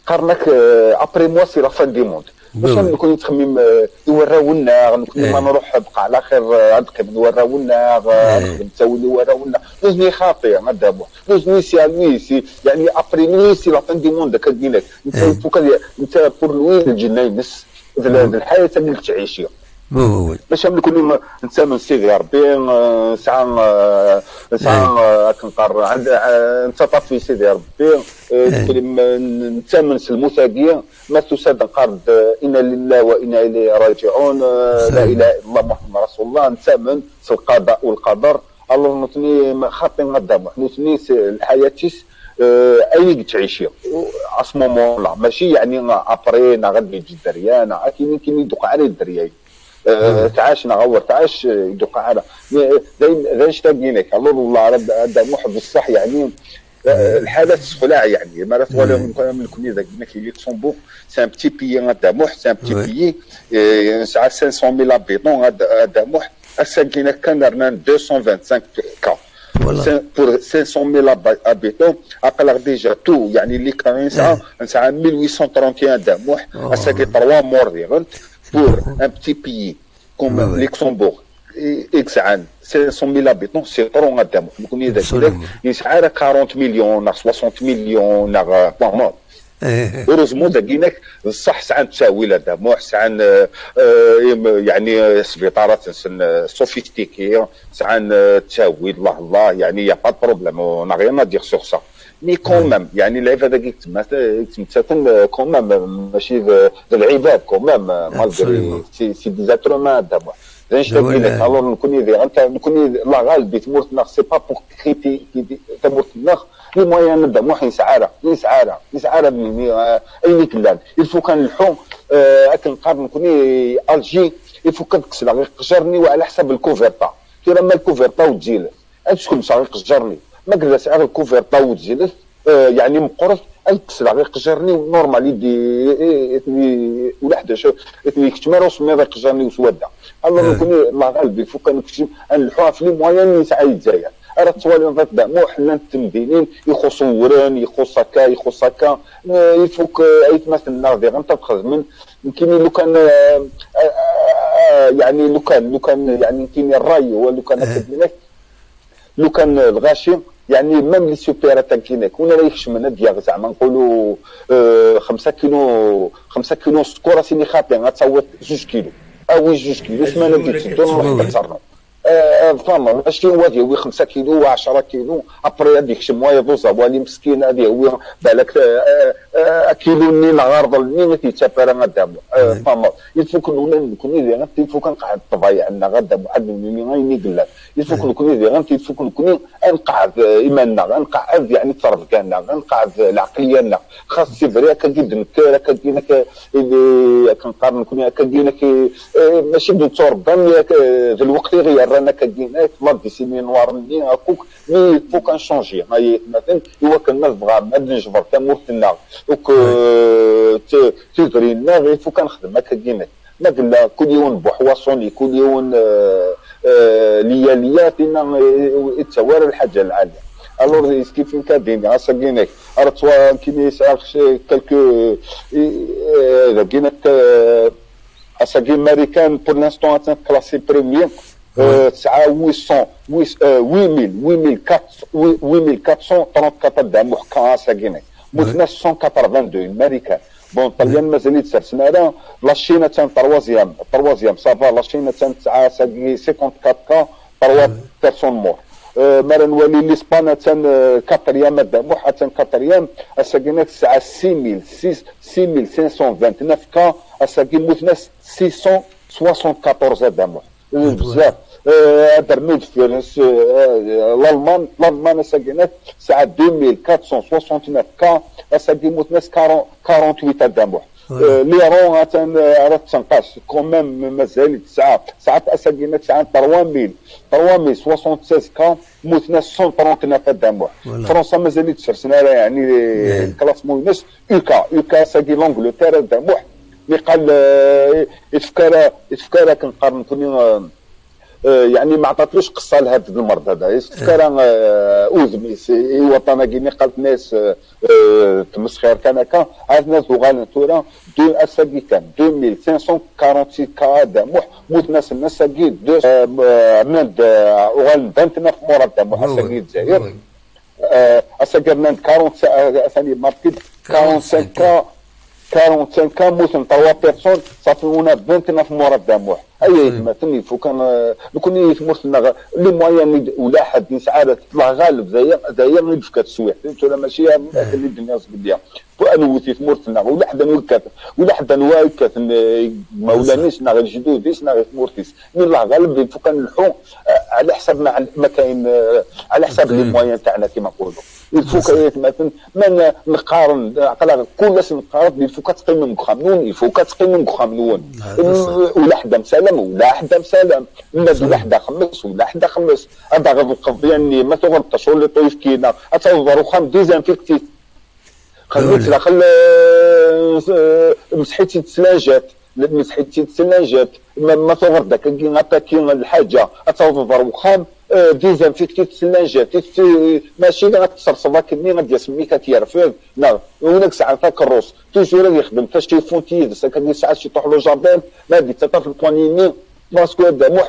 قرنك ابري موا سي لا فان دي موند باش نكون نتخمم يوراونا نكون ما نروح بقى على خير عندك يوراونا نسوي يوراونا لازمني خاطي هذا لازمني سي يعني ابري موا سي لا فان دي موند كدينك انت بور لوين الجنه ينس الحياه اللي تعيشها باش نكون انسان سيدي ربي ساعه كنقر عند انت طفي سيدي ربي نتامن المثاقيه ما تساد نقرض انا لله وانا اليه راجعون لا اله الا الله محمد رسول الله نتامن القضاء والقدر الله نتني خاطين قدام نتني الحياتيس اي تعيشي اسمومون لا ماشي يعني ابري غادي يجي الدريان كاين يدق على الدريان تعاش نغور تعاش يدق على ذا شتاقينك الله هذا محب الصح يعني الحالات الصفلاء يعني ما راه ولا من كوني ذاك كي لوكسمبورغ سي ان بتي بيي هذا موح سي ان بتي بيي ساعه 500000 habitants هذا موح الساكنه كان رنا 225 كا pour 500,000 habitants اقل ديجا تو يعني اللي كان ساعه 1831 دموح الساكي 3 موردي pour un petit pays comme Luxembourg عن 500,000 habitants c'est trop غادام نكون اذا يسعى 40 مليون 60 مليون بون هورزمون داكيناك الصح ساعه تساوي هذا مو ساعه يعني سبيطارات سوفيستيكي ساعه تساوي الله يعني يا با بروبليم اون ريان دير سور سا مي كومام يعني العباد هذيك تمثل كومام ماشي العباد كومام مالغري سي دي زاترومان هذا زين شتاقينك الوغ نكون لا غالبي تمورتنا سي با بور كريتي تمورتنا لي مويان نبدا مو يسعاره من اي كلام الفو كان الحوم كنقارن نكوني الجي يفك هذاك السلعه غير قجرني وعلى حساب الكوفرطا كي لما الكوفرطا وتجيلس شكون باش غير قجرني ما قدرش غير الكوفرطا وتجيلس يعني مقرص الكسلة غير قجرني نورمال يدي ولا 11 كتمار وسمي غير قجرني وسوده الله يكون الله غالب يفك نكتب نلحوها في لي موين يسعى الجزائر راه التوالي ضد مو حنا التمدينين يخص وران يخص هكا يفك يتمثل ناضي غنتخرج من يمكن لو كان يعني لو كان يعني يمكن الراي هو لو كان كدينك لو كان الغاشي يعني ميم لي سوبيرا تاكينك ولا لا يخشمنا ديال زعما نقولوا 5 كيلو سكور سيني خاطي غتصوت 2 كيلو او 2 كيلو سمانه ديال تصرف فما ماشي هو ديال 5 كيلو و10 كيلو ابري هذيك شموايه دوزا والي مسكين هذه هو بالك كيلو نين عارض نين تيتابر غدا فما يفوك نكون اللي غتيفوك نقعد طبيعي عندنا غدا واحد من غيني قال يفوك نكون اللي غتيفوك نكون نقعد ايماننا غنقعد يعني الطرف ديالنا غنقعد العقليه خاص سيفري كنجد نكر كدينك اللي كنقارن نكون كدينك ماشي دكتور ضمن في الوقت غير رانا كدينك ما ديسيني نوار ني هكوك مي فو كان شونجي مثلا هو كان نبغى ما نجبر كمورتنا دوك تيغرينا غير فو كنخدم هكا كدينك ما قلنا كل يوم بحواصوني كل يوم ليالياتنا التوارى الحاجه العاليه الوغ كيف كادين غاسكينك راه كيني ساعش كالكو كينك اساكي امريكان بور لانستون اتان كلاسي بريمير 8434 دعم محكمه ساكينك مثنى 182 امريكان بون طليان مازال يتسر سنه لا شين تان تروازيام صافا لا شين تان 54 كا 3 بيرسون مور مرة نولي لإسبانيا تان 4 أيام دعم حتى 4 أيام اساكينك 6529 كا اساكي مثنى 674 دعم بزاف درنود في الالمان ساكنات ساعه 2469 كا اساكي مثنى 48 دموع ليرون راه تنقاش كوميم مازال ساعات اساكينات ساعه 3076 كا مثنى 139 دموع فرنسا مازال تسرسنا يعني الكلاسمون ناس اوكا ساكي لونجلتير دموع اللي قال يفكر كنقارن كوني يعني ما عطاتلوش قصه لهذا المرض هذا يفكر اوزميس وطنا كيني قالت ناس تمسخير كان هكا هاد الناس وغال تورا دو اساكي كان 2546 كا دموع موت ناس اساكي عملت وغال 29 مورا دموع اساكي الجزائر اساكي عملت 40 ثاني ماركت 45 كا موسم 3 بيرسون صافي هنا 29 مورا دموع اي مثلا فو كان نكون يتمرسنا لي موان ولا حد يسعى تطلع غالب زي ما يفكر السويح ولا ماشي اللي الدنيا زبديه وانو تيتمرسنا ولا حد نواكت مولانيش غير جدوديش غير تمرتيس من الله غالب فو كان الحو على حسب ما كاين على حسب لي موان تاعنا كما نقولوا الفوكايات مثلا من نقارن عقلا كل شيء نقارن الفوكات تقيم مخمنون الفوكات تقيم مخمنون ولا حدا مسلم ولا حدا مسلم ولا حدا خمس ولا حدا خمس هذا غير القضيه اني ما تغلطش ولا طيف كينا اتوضروا خام ديزانفيكتي خليت داخل مسحيتي تسلاجات مسحيتي تسلاجات ما تغرد داك كي الحاجه اتوضروا خام ديزانفيكتي تسلاجات ماشي غتصرصبها كني غادي يسميك كيرفد لا هناك ساعه فاك الروس توجور يخدم فاش تيفونتي كان ساعات شي طوح له جاردين ما دي تطرف البوانيني باسكو هذا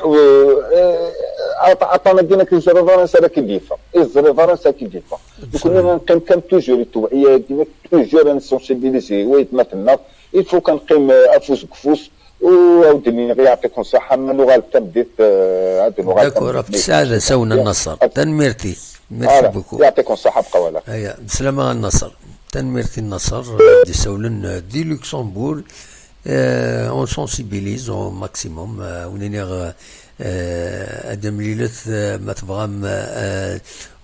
عطانا دينا كي الزريفرنسا راه كيديفا الزريفرنسا كيديفا كنا كان توجور التوعيه ديما توجور نسونسيبيليزي ويتمثلنا يفو كنقيم افوس كفوس ودني يعطيكم الصحة من لغة التبديت هذه لغة
داكور بسعادة سونا النصر تنميرتي ميرسي بوكو
يعطيكم الصحة بقولك
ايا بسلامة النصر تنميرتي النصر دي سولن دي لوكسمبورغ اون سونسيبيليز او ماكسيموم ونينيغ ادم ليلث ما تبغى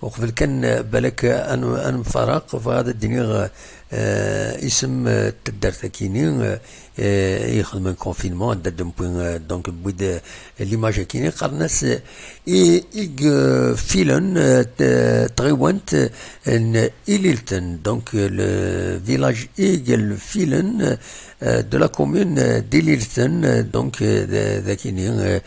وقبل كان بالك ان فرق فهذا الدنيا اسم تدار كيني يخدم كونفينمون دادم بوين دونك بويد ليماج كيني قرناس إيج فيلن تغيوانت ان إليلتن دونك الفيلاج إيج الفيلن de la commune d'Ililten, donc ذاكيني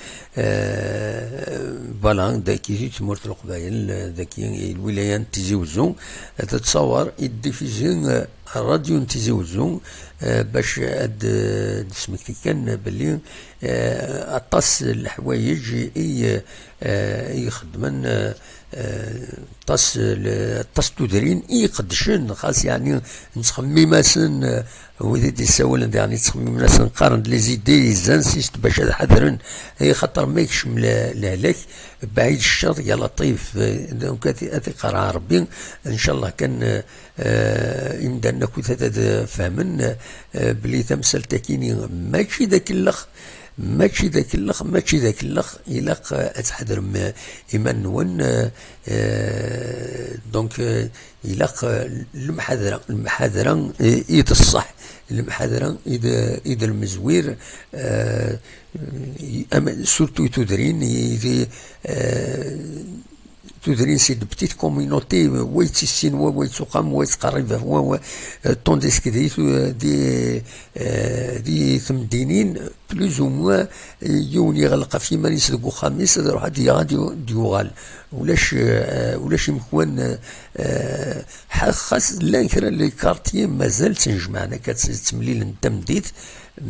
فوالا ذاكي تمورت القبائل ذاكي الولايات تيزي وزون تتصور الديفيزيون الراديو تيزي وزون باش هاد سميتي كان باللي اطاس الحوايج يخدمن طاس تدرين يقدشن خاص يعني نتخمماسن وذي يساولن يعني تخمماسن قارن لي زيدي زانسيست باش حذرن هي خاطر ما يكشم لهلاك بعيد الشر يا لطيف دونك قرا ربي ان شاء الله كان يمدنا كثا فهمن بلي تمثل تكيني ماشي ذاك اللخ ماشي ذاك اللخ إلا أتحضر إيمان نون دونك إلا المحاضرة يتصح المحاضرة إذا المزوير سورتو تدرين سي دو بتيت كوميونوتي ويت السينوا ويت سقام ويت قريبه هو طونديس كدي دي ثمدينين بلوز او موا يون يغلق في مانيس دو خامس روح غادي ديوغال ولاش مكون خاص لا كرا لي كارتي مازال تنجمعنا كتمليل التمديد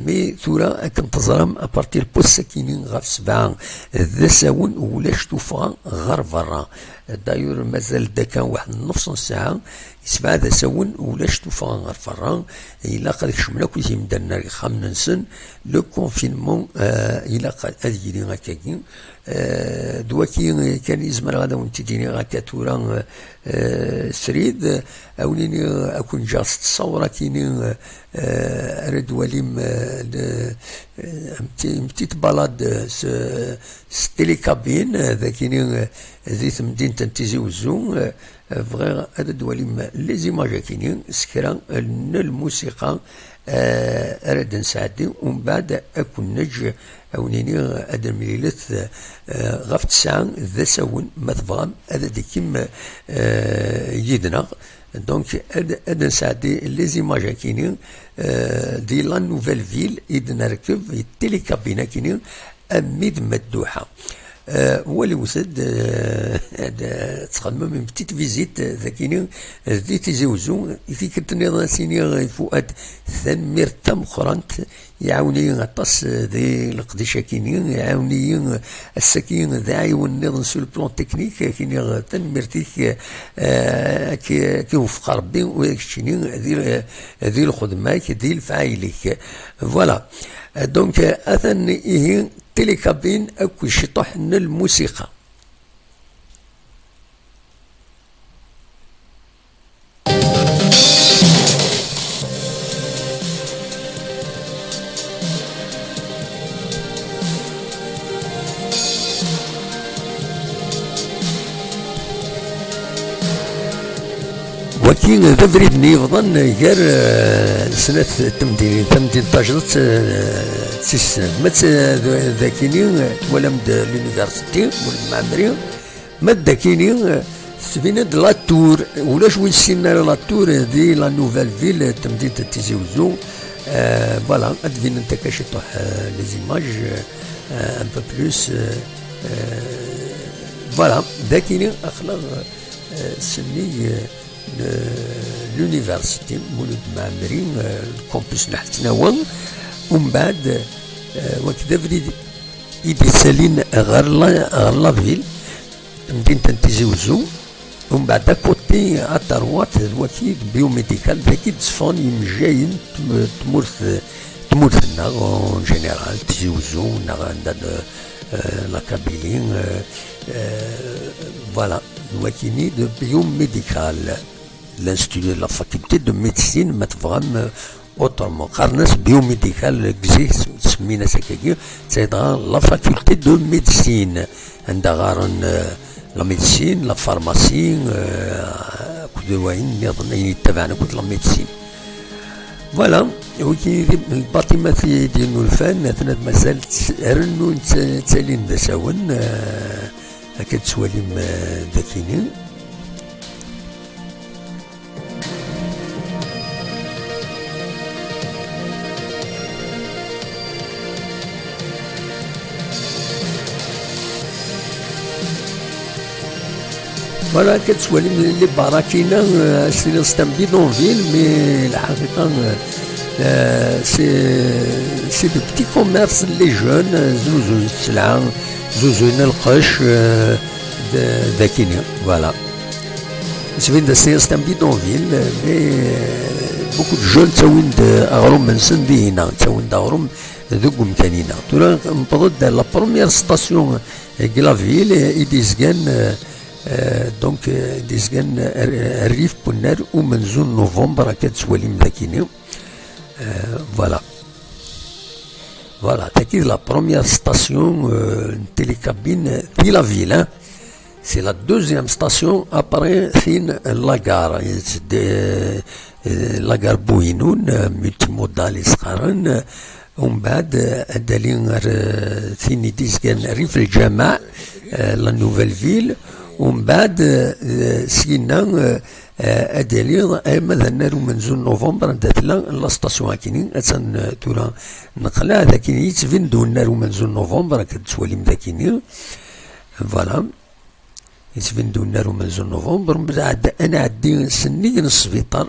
مي ثورا كنتظرهم ابارتير بوساكينين غاف 7 ذا ساون ولاش توفى غير برا دايور مازال داكا واحد نص ساعه 7 ذا ساون ولاش توفى غير برا الا قد كشمنا كل شيء مدنا خامنسن لو كونفينمون الا قد اديري هكاكي دواكي كان يزمر غادا ونتيديني غاكا تورا سريد اوليني اكون جاست تصور كيني ارد وليم متيت بالاد ستيلي كابين ذاكيني زيت مدينة تنتيزي وزون فغير ارد وليم لي زيماج كيني سكرا الموسيقى أرد نساعدي ومن بعد أكون نج أونيني أدر مليلث غف 9 ذا ساون ما تبغام هذا ديكيم يدنا دونك أدر نساعدي لي زيماج كيني دي لا نوفيل فيل إذ نركب التيلي كابينا كيني أميد مدوحة هو اللي وسد تخدم من بتيت فيزيت ذاكيني ذي تيزوزو ذيكرتني راسيني فؤاد ثمير تم خرانت يعاوني غطاس ذي القديشة كيني يعاوني السكين ذا عيون نظن سو البلون تكنيك كيني تنمرتيك كي وفق ربي ويكشيني ذي الخدمة ذي الفعايليك فوالا دونك أثن إيه تيلي كابين أكو شطح الموسيقى وكين ذا بريد نيفضن غير سنة تمدين تاجرت سيس مات ذاكيني تولمد لونيفرسيتي والمعمري مات ذاكيني سفينة لا تور ولاش وين سينا لا تور دي لا نوفيل فيل تمدين تيزي وزو فوالا ادفين انت كاشطح لي زيماج ان بو بلوس فوالا ذاكيني اخلاق سني لونيفرسيتي مولود معمري الكومبوس نحتناوى ومن بعد وكذا فريد يدي سالين غير لافيل مدينة تيزي وزو ومن بعد كوتي اتروات الوكيل بيوميديكال ذاكي تصفان يمجاين تمورثنا اون جينيرال تيزي وزو عندنا لا كابيلين فوالا الوكيني دو بيوميديكال l'institut de la faculté de médecine متفهم autrement قرنس بيوميديكال كزي سمينا سكاكي تسيدغا لا فاكولتي دو ميديسين عندها غارن لا ميديسين لا فارماسي كل وين يظن يتبعنا كل لا ميديسين فوالا وكي الباطمات ديال الفن اثناء مازال رنو تالين ذا ساون هكا تسواليم ذاكينين. فوالا كتسوالي من اللي باراكينا سي بيدونفيل مي الحقيقة سي دو بتي كوميرس لي جون زوزو السلعة زوزوين القش ذاكيني فوالا سفين سي بيدونفيل مي بوكو دو جون تاوين اغروم منسن دي هنا تاوين اغروم ذوك مكانينا تورا نبضد لا بروميير ستاسيون كلافيل ايديزكان دونك ديزكان الريف بونار ومنزون نوفمبر كتسوالي مذاكيني فوالا فوالا تاكيد لا بروميير ستاسيون تيليكابين في لا فيل سي لا دوزيام ستاسيون ابري فين لاكار لاكار بوينون ملتي مودالي صغارن ومن بعد ادالين ثيني ديزكان ريف الجامع لا نوفيل فيل ومن بعد سينا ادالي مثلا نارو منزول نوفمبر داتلا لا ستاسيون كاينين اتسن تورا نقلا هذا كاين يتفين دون نارو منزول نوفمبر كتسوالي مذاكيني فوالا يتفين دون نارو منزول نوفمبر من بعد انا عدي سني السبيطار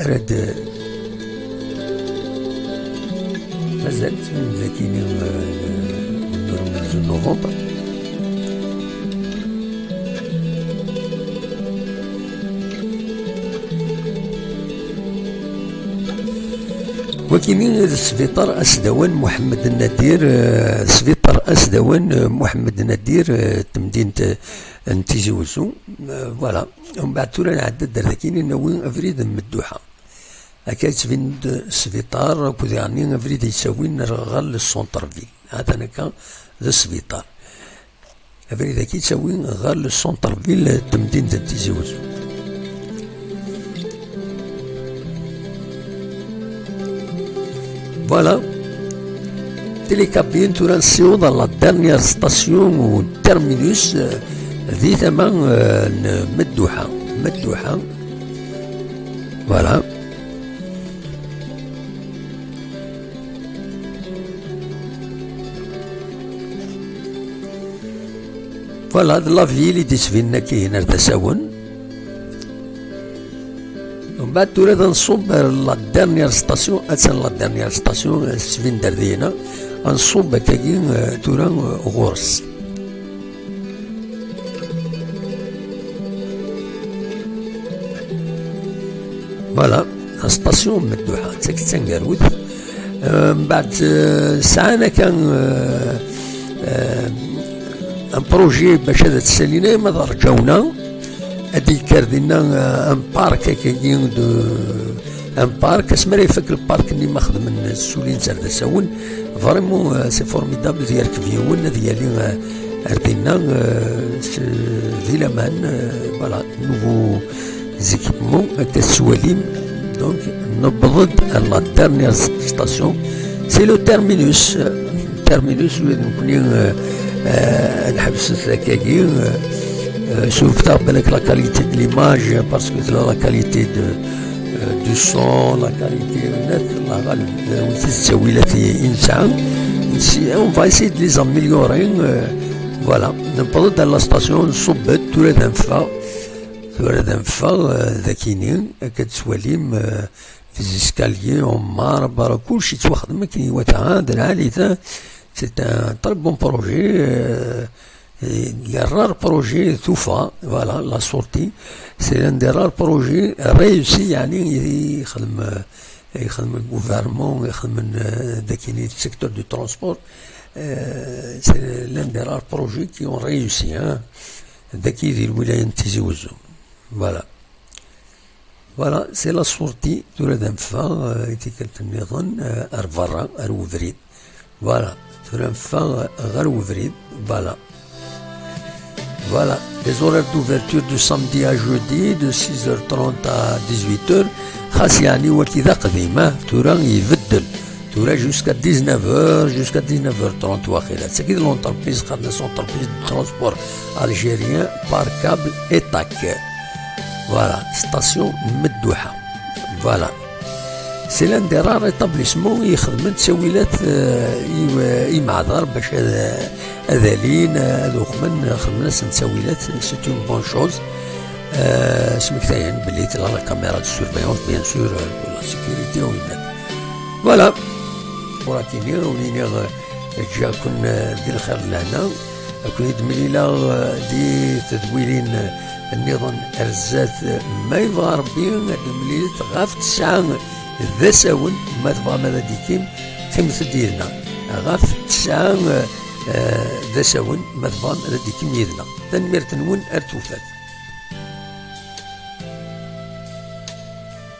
راد مازال تفين مذاكيني نارو منزول نوفمبر وكاينين السبيطار اسدوان محمد النادير سبيطار اسدوان محمد النادير تمدينة تيزي وزو فوالا ومن بعد تورا نعدد كاينين ناوي افريد مدوحه هكا تبين السبيطار كود يعني افريد يساوين غير للسونتر فيل هذا نكا ذا السبيطار افريد كي تساوين غير للسونتر فيل تمدينة تيزي وزو. Voilà, télécabine Tourancio dans la dernière station ou terminus ذي ثمن مدوحة voilà. Voilà de la ville ديسفينا كي هنا تساون ومن بعد تورا نصوب لا ديرنيير ستاسيون لا ديرنيير ستاسيون سفين دردينا نصوب كاين تورا غورس فوالا ستاسيون مدوحة تنقروت من بعد ساعنا كان ان بروجي باش هذا تسالينا ما رجعونا هادي كاردينا ان بارك كاين ان بارك اسمها يفك البارك اللي ماخذ من السولين زرد ساون فريمون سي فورميدابل ديال كفيون ديالي اردينا فيلا مان فوالا نوفو زيكيبمون كالسواليم دونك نبض لا ديرنيير ستاسيون سي لو تيرمينوس وين نكوني نحبس كاين شوف بالك لا كاليتي دو ليماج باسكو لا كاليتي دو سون لا كاليتي نت لا غالب تساوي لا في انسان اون فا اسي دي زاميليورين فوالا نبض لا ستاسيون نصبت تورا دنفا ذاكينين كتسواليم في زيسكاليي عمار برا كلشي تواخد كاين وتعاد العالي سي ان طري بون بروجي les rares projets توفى voilà la sortie c'est un des rares projets réussi يعني يخدم الجوفرمون يخدم داكيني السيكتور دو ترونسبور c'est l'un des rares projets qui ont réussi داكي ديال الولاية تيزي وزو voilà c'est la sortie تورا دنفا يتكلت النظام ارفرا اروفريد voilà تورا دنفا غير وفريد voilà. Voilà, les horaires d'ouverture du samedi à jeudi de 6h30 à 18h, خاص يعني وكذا قديمة تورا يبدل تورا جوسكا 19 جوسكا 19h30 واخيرا ساكيد لونتربريز خدنا سونتربريز دو ترونسبور الجيريان بار كابل ايتاك فوالا ستاسيون مدوحة فوالا سي لان دي رار ايطابليسمون يخدمن تسويلات يمعذر باش اذالين هذو خمن خدمنا تسويلات سي اون بون شوز سمكتاين باللي تلا لا كاميرا دو سورفيونس بيان سور لا سيكوريتي وينات فوالا وراتيني وليني جا كون دير الخير لهنا كون يدمليلا دي تدويرين النظام ارزات ما يبغى ربي دمليلت غاف 9 ذا ساون ما تبغى ماذا ديكيم تمثل ديالنا غاف 9 ذا ساون ما تبغى ماذا ديكيم يدنا تنمير تنون ارتوفات